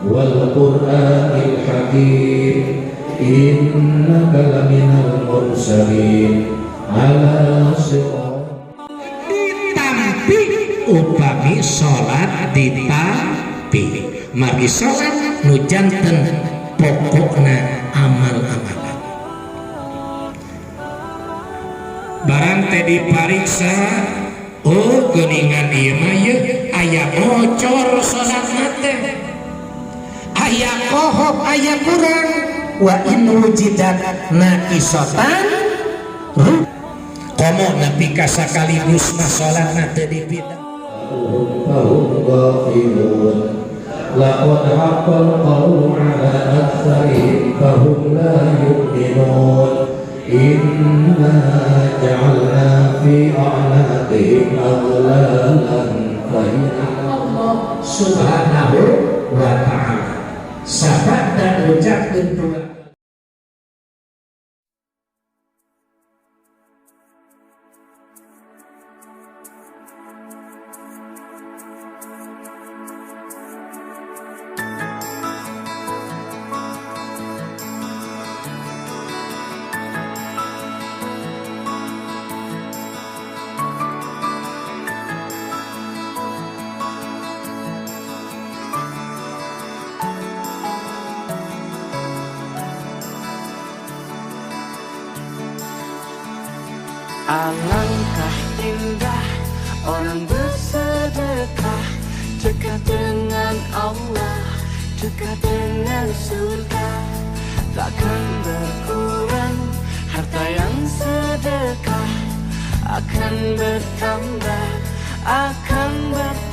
wal Qur'anil Hakim innaka laminal mursalin ala siratal ditampi upami salat ditampi mari salat nu janten pokokna amal-amalan barang teh dipariksa oh geuningan ieu mah aya bocor salatna teh aya kohok aya kurang wa in wujidat naqisatan komo nabi kasakaligus mah salatna teu dipidang fahum ghafilun laqad haqqal qawlu ala aktsarihim fahum la yu'minun inna ja'alna fi a'naqihim aghlalan fa Allah subhanahu wa ta'ala sabda ucapkeun dua alangkah indah orang bersedekah dekat dengan Allah dekat dengan surga takkan berkurang harta yang sedekah akan bertambah akan bertambah